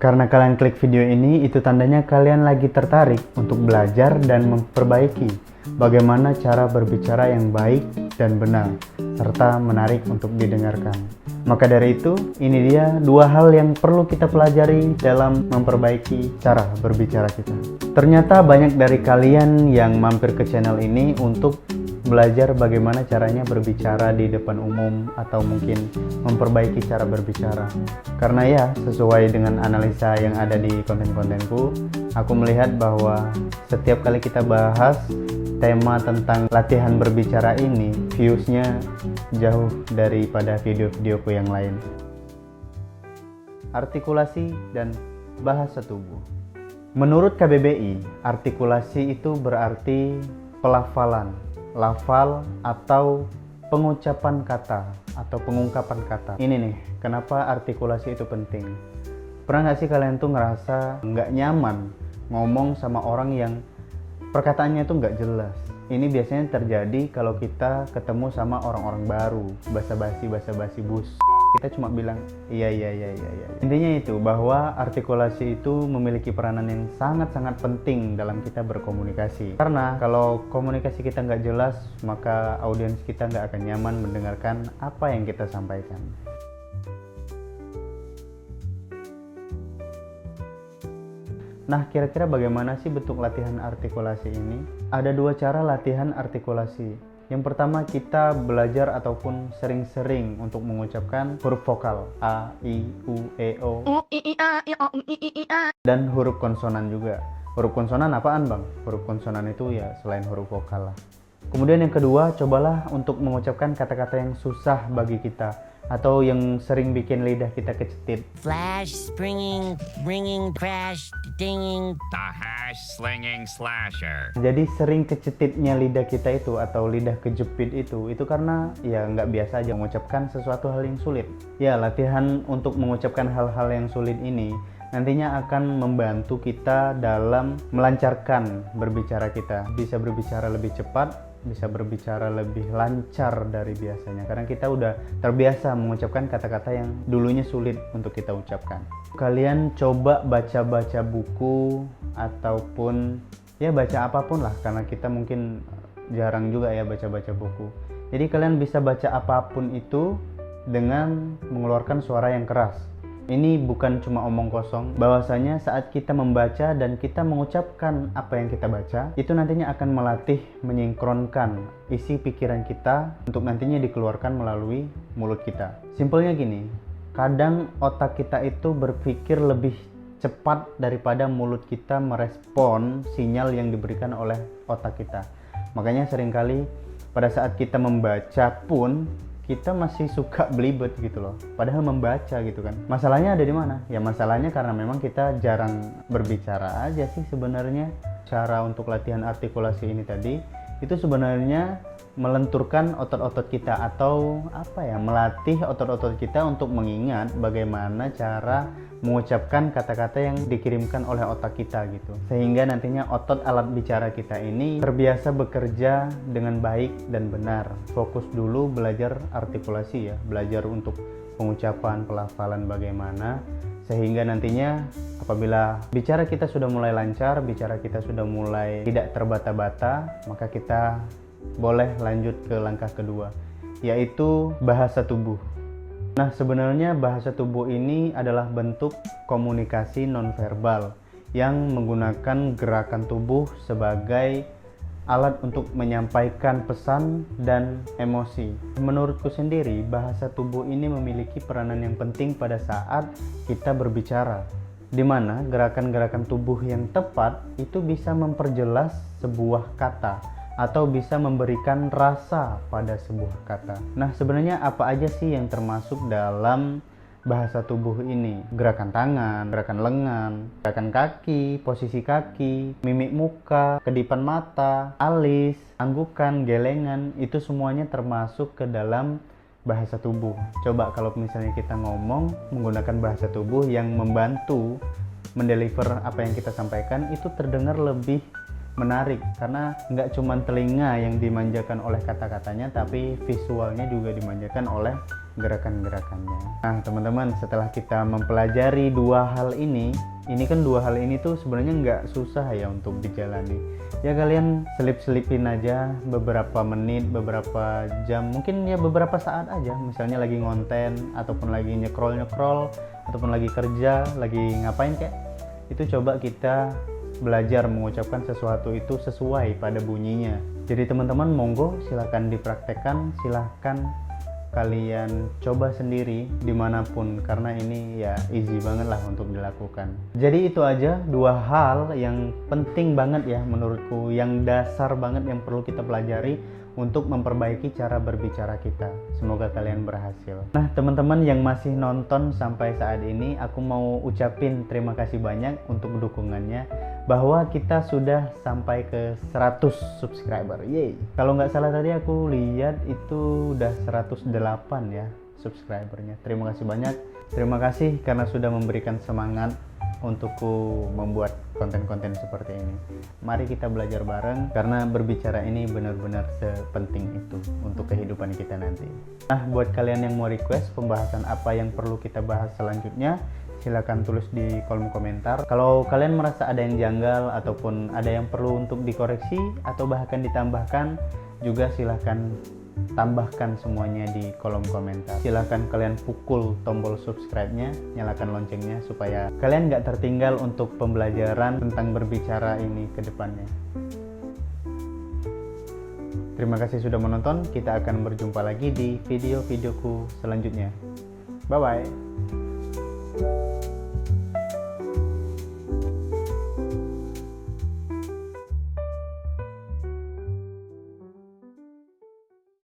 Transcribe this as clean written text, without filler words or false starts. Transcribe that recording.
Karena kalian klik video ini, itu tandanya kalian lagi tertarik untuk belajar dan memperbaiki bagaimana cara berbicara yang baik dan benar, serta menarik untuk didengarkan. Maka dari itu, ini dia dua hal yang perlu kita pelajari dalam memperbaiki cara berbicara kita. Ternyata banyak dari kalian yang mampir ke channel ini untuk belajar bagaimana caranya berbicara di depan umum atau mungkin memperbaiki cara berbicara. Karena ya, sesuai dengan analisa yang ada di konten-kontenku, aku melihat bahwa setiap kali kita bahas tema tentang latihan berbicara ini, viewsnya jauh daripada video-videoku yang lain. Artikulasi dan bahasa tubuh. Menurut KBBI, artikulasi itu berarti pelafalan, lafal atau pengucapan kata atau pengungkapan kata. Ini nih, kenapa artikulasi itu penting. Pernah nggak sih kalian tuh ngerasa nggak nyaman ngomong sama orang yang perkataannya tuh nggak jelas? Ini biasanya terjadi kalau kita ketemu sama orang-orang baru, basa-basi bus. Kita cuma bilang iya. Intinya itu bahwa artikulasi itu memiliki peranan yang sangat-sangat penting dalam kita berkomunikasi. Karena kalau komunikasi kita nggak jelas, maka audiens kita nggak akan nyaman mendengarkan apa yang kita sampaikan. Nah, kira-kira bagaimana sih bentuk latihan artikulasi ini? Ada dua cara latihan artikulasi. Yang pertama, kita belajar ataupun sering-sering untuk mengucapkan huruf vokal A, I, U, E, O, dan huruf konsonan juga. Huruf konsonan apaan bang? Huruf konsonan itu ya selain huruf vokal lah. Kemudian yang kedua, cobalah untuk mengucapkan kata-kata yang susah bagi kita atau yang sering bikin lidah kita kecetit. Flash, springing, ringing, crash, dinging, The hash slinging slasher. Jadi sering kecetitnya lidah kita itu atau lidah kejepit itu karena ya nggak biasa aja mengucapkan sesuatu hal yang sulit. Ya, latihan untuk mengucapkan hal-hal yang sulit ini nantinya akan membantu kita dalam melancarkan berbicara kita. Bisa berbicara lebih cepat, bisa berbicara lebih lancar dari biasanya karena kita udah terbiasa mengucapkan kata-kata yang dulunya sulit untuk kita ucapkan. Kalian coba baca-baca buku ataupun ya baca apapun lah, karena kita mungkin jarang juga ya baca-baca buku. Jadi kalian bisa baca apapun itu dengan mengeluarkan suara yang keras. Ini bukan cuma omong kosong, bahwasanya saat kita membaca dan kita mengucapkan apa yang kita baca, itu nantinya akan melatih menyinkronkan isi pikiran kita untuk nantinya dikeluarkan melalui mulut kita. Simpelnya gini, kadang otak kita itu berpikir lebih cepat daripada mulut kita merespon sinyal yang diberikan oleh otak kita. Makanya seringkali pada saat kita membaca pun kita masih suka belibet gitu loh, padahal membaca gitu kan. Masalahnya ada di mana? Ya masalahnya karena memang kita jarang berbicara aja sih sebenarnya. Cara untuk latihan artikulasi ini tadi itu sebenarnya melenturkan otot-otot kita atau melatih otot-otot kita untuk mengingat bagaimana cara mengucapkan kata-kata yang dikirimkan oleh otak kita gitu, sehingga nantinya otot alat bicara kita ini terbiasa bekerja dengan baik dan benar. Fokus dulu belajar artikulasi ya, belajar untuk pengucapan, pelafalan bagaimana, sehingga nantinya apabila bicara kita sudah mulai lancar, bicara kita sudah mulai tidak terbata-bata, maka kita boleh lanjut ke langkah kedua, yaitu bahasa tubuh. Nah, sebenarnya bahasa tubuh ini adalah bentuk komunikasi nonverbal yang menggunakan gerakan tubuh sebagai alat untuk menyampaikan pesan dan emosi. Menurutku sendiri, bahasa tubuh ini memiliki peranan yang penting pada saat kita berbicara, di mana gerakan-gerakan tubuh yang tepat itu bisa memperjelas sebuah kata atau bisa memberikan rasa pada sebuah kata. Nah, sebenarnya apa aja sih yang termasuk dalam bahasa tubuh ini? Gerakan tangan, gerakan lengan, gerakan kaki, posisi kaki, mimik muka, kedipan mata, alis, anggukan, gelengan, itu semuanya termasuk ke dalam bahasa tubuh. Coba kalau misalnya kita ngomong menggunakan bahasa tubuh yang membantu mendeliver apa yang kita sampaikan, itu terdengar lebih menarik karena nggak cuma telinga yang dimanjakan oleh kata-katanya, tapi visualnya juga dimanjakan oleh gerakan-gerakannya. Nah teman-teman, setelah kita mempelajari dua hal ini kan dua hal ini tuh sebenarnya nggak susah ya untuk dijalani. Ya kalian selip-selipin aja beberapa menit, beberapa jam, mungkin ya beberapa saat aja. Misalnya lagi ngonten, ataupun lagi nyekrol-nyekrol, ataupun lagi kerja, lagi ngapain kayak itu, coba kita belajar mengucapkan sesuatu itu sesuai pada bunyinya. Jadi teman-teman monggo silahkan dipraktekkan, silahkan kalian coba sendiri dimanapun, karena ini ya easy banget lah untuk dilakukan. Jadi itu aja dua hal yang penting banget ya menurutku, yang dasar banget yang perlu kita pelajari untuk memperbaiki cara berbicara kita. Semoga kalian berhasil. Nah teman-teman yang masih nonton sampai saat ini, aku mau ucapin terima kasih banyak untuk dukungannya, bahwa kita sudah sampai ke 100 subscriber. Yeay. Kalau nggak salah tadi aku lihat itu udah 108 ya subscribernya. Terima kasih banyak. Terima kasih karena sudah memberikan semangat untukku membuat konten-konten seperti ini. Mari kita belajar bareng, karena berbicara ini benar-benar sepenting itu untuk kehidupan kita nanti. Nah, buat kalian yang mau request pembahasan apa yang perlu kita bahas selanjutnya, silakan tulis di kolom komentar. Kalau kalian merasa ada yang janggal ataupun ada yang perlu untuk dikoreksi atau bahkan ditambahkan, juga silakan tambahkan semuanya di kolom komentar. Silahkan kalian pukul tombol subscribe-nya, nyalakan loncengnya supaya kalian nggak tertinggal untuk pembelajaran tentang berbicara ini ke depannya. Terima kasih sudah menonton. Kita akan berjumpa lagi di video-videoku selanjutnya. Bye bye.